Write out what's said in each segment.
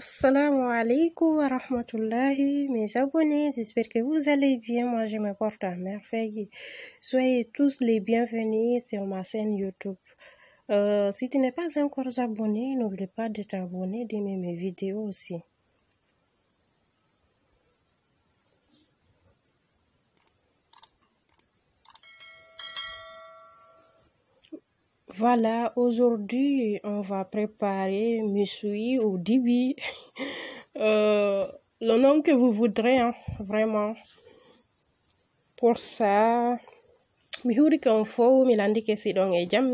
Assalamu alaikum wa rahmatullahi, mes abonnés, j'espère que vous allez bien. Moi, je me porte à merveille. Soyez tous les bienvenus sur ma chaîne YouTube. Si tu n'es pas encore abonné, n'oublie pas de t'abonner, d'aimer mes vidéos aussi. Voilà, aujourd'hui, on va préparer misui ou dibi. Le nom que vous voudrez, hein, vraiment. Pour ça, mi huri ko on fo mi landike siɗon e jam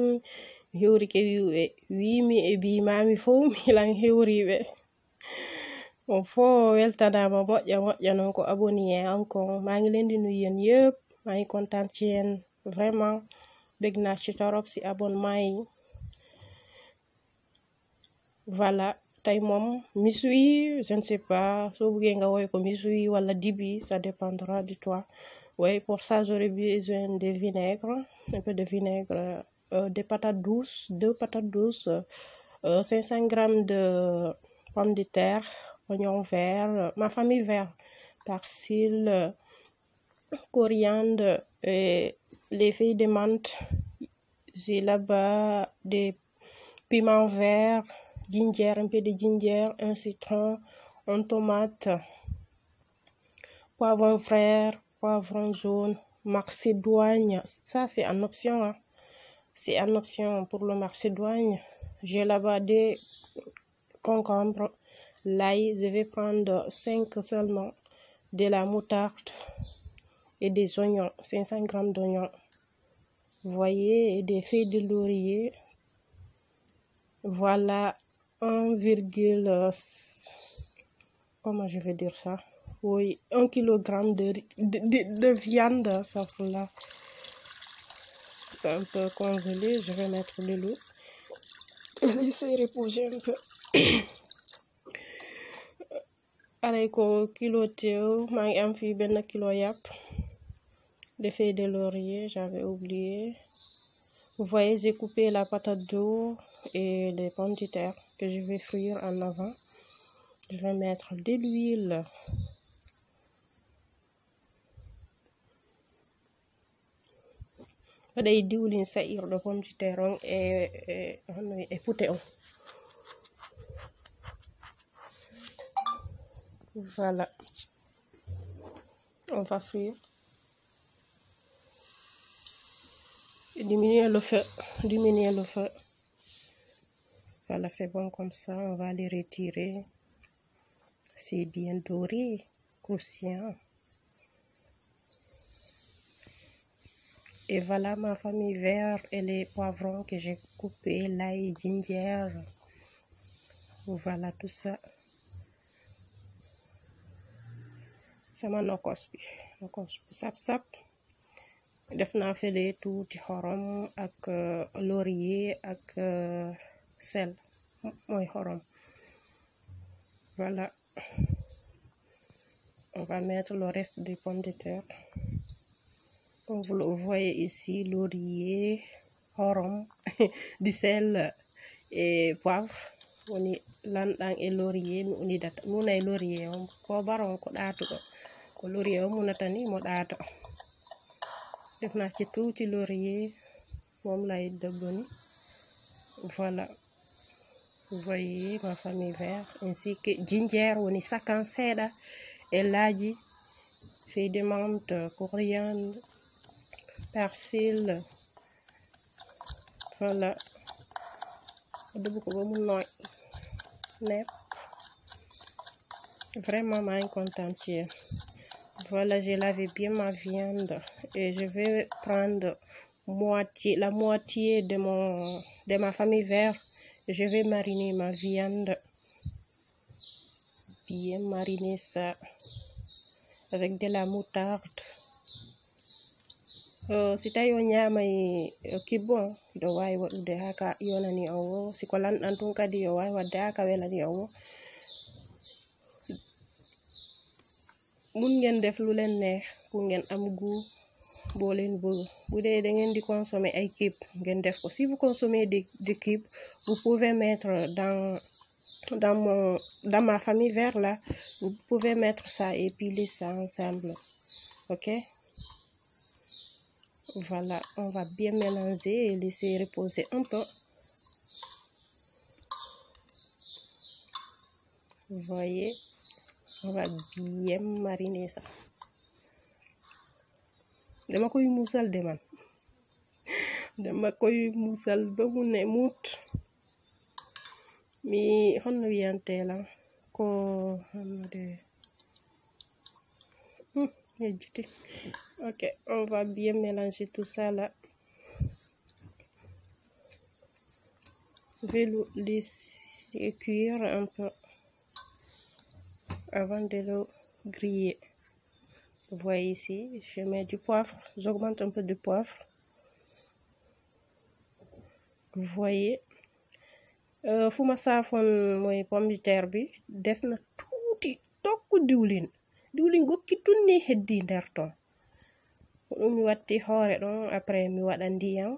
mi huri ke wi'uɓe wimi e bimami fo mi lan hewriɓe on fo weltanama moƴƴa non ko abonné e encore maa ngi leen di nuyu yéen yëpp maa ngi kontaan ci yéen vraiment bég naa ci torop si abonnement yi voilà tey moom misui je ne sais pas soo buggee nga woy ko misui wala dibi ça dépendra de toi. Oui, pour ça, j'aurais besoin de vinaigre, un peu de vinaigre, des patates douces, 2 patates douces, 500 grammes de pommes de terre, oignons verts, ma famille vert, persil, coriandre, et les feuilles de menthe. J'ai là-bas des piments verts, ginger, un peu de ginger, un citron, une tomate, poivron vert, poivron jaune, macédoine, ça c'est en option, hein. C'est en option pour le macédoine. J'ai là-bas des concombres, l'ail, je vais prendre 5 seulement, de la moutarde et des oignons, 500 grammes d'oignons. Vous voyez, et des feuilles de laurier. Voilà, 1, comment je vais dire ça? Oui, 1 kg de viande, ça là. C'est un peu congelé, je vais mettre de l'eau. Laissez reposer un peu. Avec kilo théo, mangi am fi ben kilo yap. Des feuilles de laurier, j'avais oublié. Vous voyez, j'ai coupé la patate d'eau et les pommes de terre que je vais frire en avant. Je vais mettre de l'huile. Day diwlin sa'ir de pomme de terre et pouté on. Voilà. On va frire. Diminuer le feu. Diminuer le feu. Voilà, c'est bon comme ça. On va les retirer. C'est bien doré, croustillant. Et voilà ma famille vert et les poivrons que j'ai coupés, l'ail, ginger. Voilà tout ça. Sama nokos bi sap def naa fele tuuti xorom ak laurier ak sel mooy xorom. Voilà, on va mettre le reste des pommes de terre. Comme vous le voyez ici, laurier, xorom, du sel et poivre. Woni lanɗan e laurier mi unidata nunay laurier on ko baron ko ɗaatuɗo ko laurier on munata ni mo ɗaato def naa ci tuuti laurier moom lay dëbbani. Voilà, vous voyez ma famille vert ainsi que ginger woni sakan seeɗa et laaji, feuille de menthe, coriandre, persil. Voilà, dëbb ko ba mu nooy nepp. Vraiment maa ngi kontaan ci yéen. Voilà, j'ai lavé bien ma viande et je vais prendre la moitié de ma famille vert. Je vais mariner ma viande, bien mariner ça avec de la moutarde. Si tawi on ñaamay kibbo ɗo wawi waɗude haka yonani on wo, siko lanɗan tun kadi yo wawi wadde haka welani on wo. Mun ngeen def lu leen neex pour ngeen am goût boo leen bëgg. Bu dee da ngeen di consommer ay kib ngeen def ko. Si vous consommez des kib, vous pouvez mettre dans dans ma famille vert là, vous pouvez mettre ça et piler ça ensemble. Ok, voilà, on va bien mélanger et laisser reposer un peu. Vous voyez, on va bien mariner ça. dama koy muusal de man dama koy muusal ba mu ne muut mi honno wiyantela ko hannde yejjiti. Ok, on va bien mélanger tout ça là. Je vais le laisser cuire un peu avant de le griller. Vous voyez ici, je mets du poivre, j'augmente un peu de poivre. Vous voyez, fu ma saafoon mooy pomme de terre bi des na tuuti tokku diwlin gokki tunni heddi nder ton. ɗum mi watti hoore ɗon, après mi waɗa ndiyam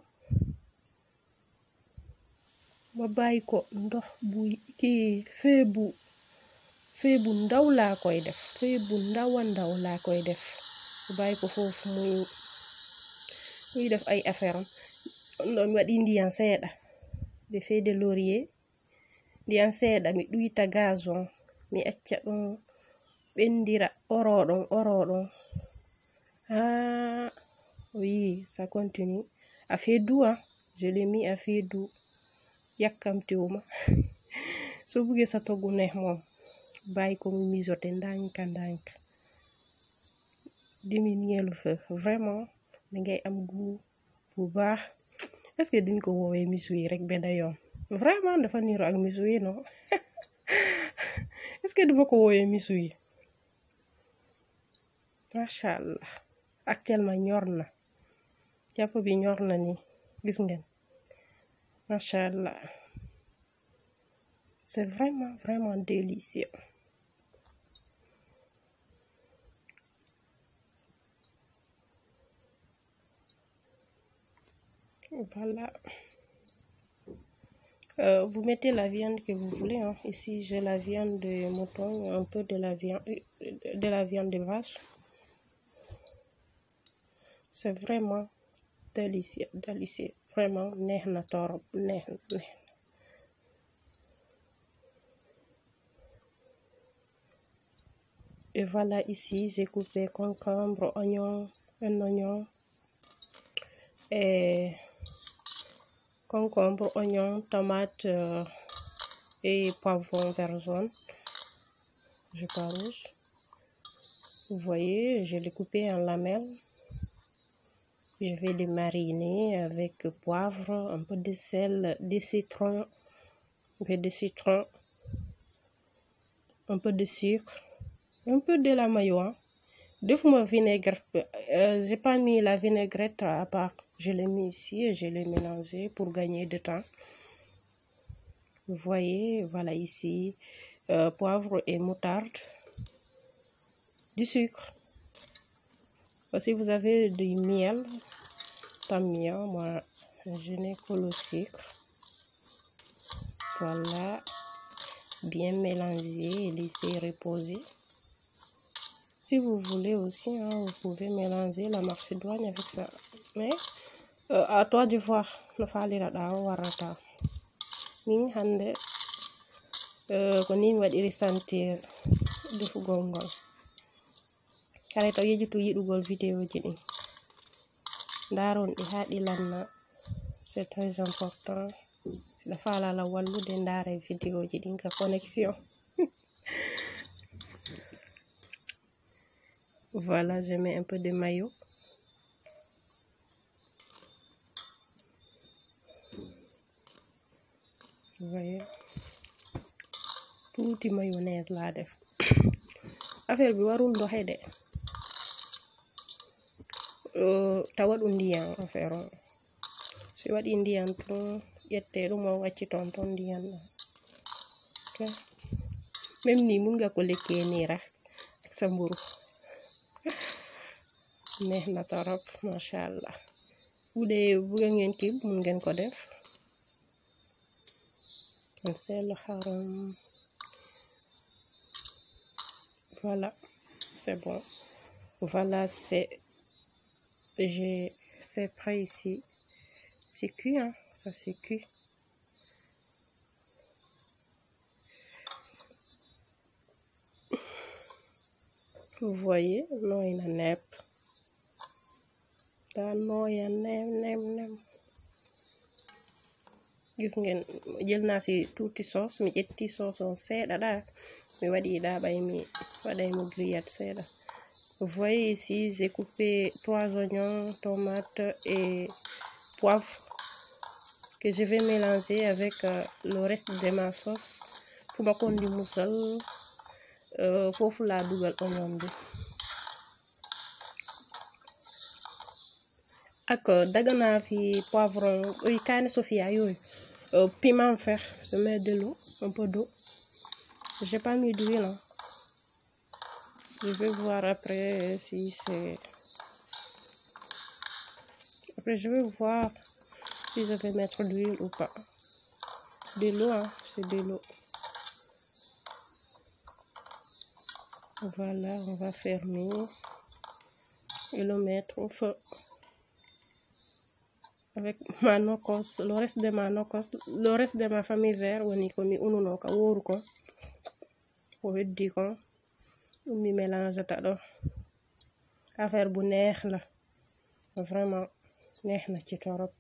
ma bàyyi ko ndox bu fee bu ndaw laa koy def, fee bu ndawa ndaw laa koy def. ma bàyyi ko foofu muy def ay affaire am ɗon mi waɗi ndiyam seeɗa de feuille de laurier, ndiyam seeɗa mi ɗuyta gaz on, mi acca ɗum ɓendira oroɗon. Oui, ça continue à fait doux, hein? Je l'ai mis à fait doux. Yakkamtiwuma soo buggee sa togg neex moom bàyyi ko mu mijote ndànka diminuer le feu, vraiment da ngay am goût bu baax. Est-ce que duñ ko woowee miswi rek benn yoon? Vraiment dafa niiro ak miswi non? Est-ce que duma ko woowee miswi? Masha Allah, actuellement ñor na, jàpp bi ñor na ni, gis ngeen. Masha Allah, c'est vraiment délicieux. Voilà. Vous mettez la viande que vous voulez, hein. Ici j'ai la viande de mouton, un peu de la viande de vache. C'est vraiment délicieux, vraiment neex na torop, neex na. Et voilà, ici j'ai coupé concombre, un oignon et concombre, oignon, tomate et poivron vert jaune, je pas rouge. Vous voyez, je l'ai coupé en lamelles. Je vais les mariner avec poivre, un peu de sel, de citron, un peu de sucre, un peu de la mayo. Defuma vinaigrette, j'ai pas mis la vinaigrette à part. Je l'ai mis ici et je l'ai mélangé pour gagner de temps. Vous voyez, voilà ici, poivre et moutarde, du sucre. Si vous avez du miel, tant mieux. Moi, je n'ai que le sucre. Voilà, bien mélangé et laisser reposer. Si vous voulez aussi, hein, vous pouvez mélanger la macédoine avec ça. Mais à toi de voir. No faliraɗa o warata. Min hande ko ni mi waɗiri sentir defugol ngol. Kala to yejitu yiɗugol vidéoji ɗin, ndaron ɗi ha ɗi lanna. C'est très important. Siɗa falala wallude ndaare vidéoji ɗin ka connexion. Voilà, je mets un peu de mayo. Vous voyez, tuuti mayonnaise laa def. Affaire bi warul ndoxe de, ta waɗu ndiyam affaire o. Si waɗi ndiyam tun ƴette ɗum o wacci ton ndiyam ɗo. Ok, même ni mun nga ko lekkee nii rek ak sa mburu. Neex na torop, masha Allah. Bu dee bëgg ngeen kii mun ngeen ko def. Sel haram Voilà, c'est bon. Voilà, c'est prêt ici. C'est cuit, hein, ça c'est cuit. Vous voyez, nooy na nepp. Daa nooya nem. Gis ngeen jël naa ci tuuti sauce mi ƴetti sauce on seeɗa ɗa mi waɗi ɗa ɓay mi waɗay mo grillade seeɗa. Vous voyez ici, j'ai coupé 3 oignons, tomates et poivre que je vais mélanger avec le reste de ma sauce pour ma kondi musal foofu laa dugal oignon bi ak dagana fi poivron kaani sofia yooyu piment vert. Je mets de l'eau, un peu d'eau. J'ai pas mis d'huile, hein. Je vais voir après si c'est... Après, je vais voir si je vais mettre d'huile ou pas. De l'eau, hein, c'est de l'eau. Voilà, on va fermer et le mettre au feu. Avec ma nokos, le reste de ma nokos, le reste de ma famille vert, woni ko mi ununo ka woru ko. O weddi ko. Mi mélange ta ɗo. Affaire bu neex la. Vraiment neex na ci torop.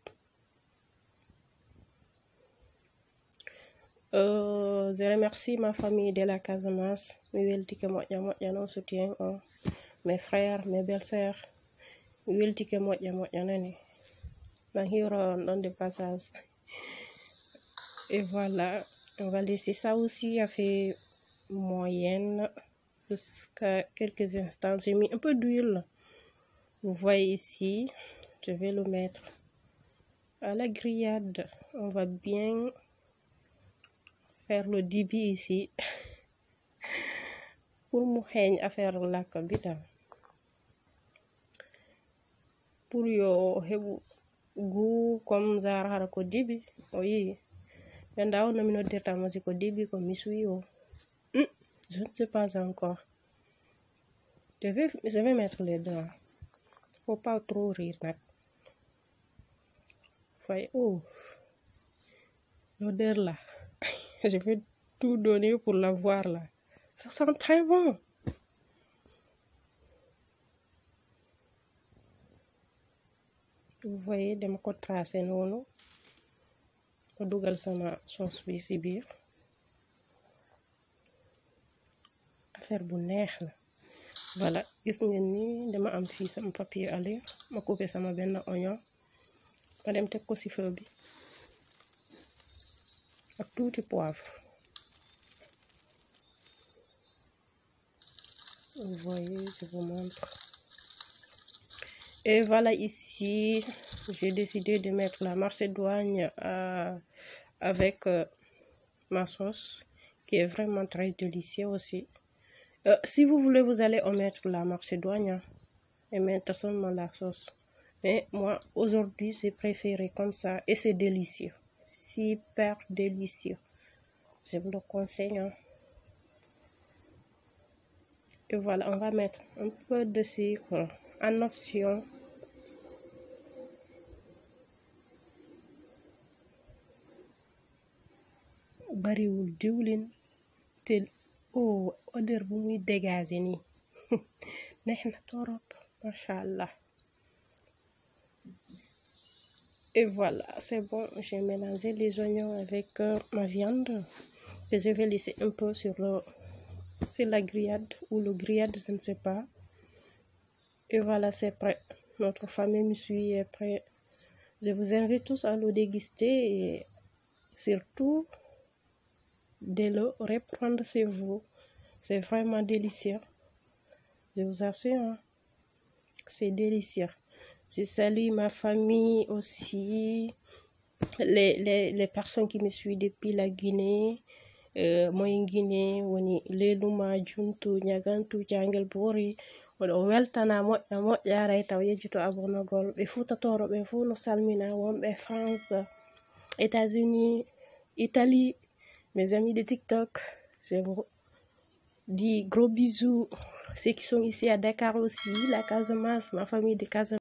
Je remercie ma famille de la Casamance. Mi weltike moƴƴa no soutien on. Mes frères, mes belles-sœurs. Mi weltike moƴƴa nani. Ban hiro on de passage. Et voilà, on va laisser ça aussi à fait moyenne jusqu'à quelques instants. J'ai mis un peu d'huile. Vous voyez ici, je vais le mettre à la grillade. On va bien faire le dibi ici pour mu xeeñ affaire làkk bi tam pour yo heɓu goût comme genre hara ko dibi o yi ɓe ndaw no mi noddirta masi ko dibi ko misui o je ne sais pas encore. Je vais mettre les deux. Faut pas trop rire nag. Fay l'odeur là. Je vais tout donner pour la voir là. Ça sent très bon. Vous voyez, dama ko tracé noonu ko dugal sama sauce bi ci biir. Affaire bu neex la. Voilà, gis ngeen ni dama am fii sama papier à lire ma coupé sama benn oignon ma dem teg ko ci feu bi ak tuuti poivre. Vous voyez, je vous montre. Et voilà, ici, j'ai décidé de mettre la macédoine avec ma sauce, qui est vraiment très délicieuse aussi. Si vous voulez, vous allez en mettre la macédoine et mettre seulement la sauce. Mais moi, aujourd'hui, j'ai préféré comme ça et c'est délicieux. Super délicieux. Je vous le conseille, hein. Et voilà, on va mettre un peu de sucre en option. Bariwul diwlin te odeur bu muy dégager nii neex na torop machallah. Et voilà, c'est bon, j'ai mélangé les oignons avec ma viande que je vais laisser un peu sur la grillade ou le grillade, je ne sais pas. Et voilà, c'est prêt. Notre famille me suit est prêt. Je vous invite tous à le déguster et surtout de le reprendre chez vous. C'est vraiment délicieux. Je vous assure, hein, c'est délicieux. Je salue ma famille aussi, les personnes qui me suivent depuis la Guinée. Moy Guinée woni leluma juntu nyagantu jangel bori oɗo weltana moƴƴaray taw yejjuto abonogol ɓe futatoro ɓe fu no salmina wonɓe France, États-Unis, Italie, mes amis de TikTok. Je vous dis gros bisous ceux qui sont ici à Dakar aussi, la Casamance, ma famille de Casamance.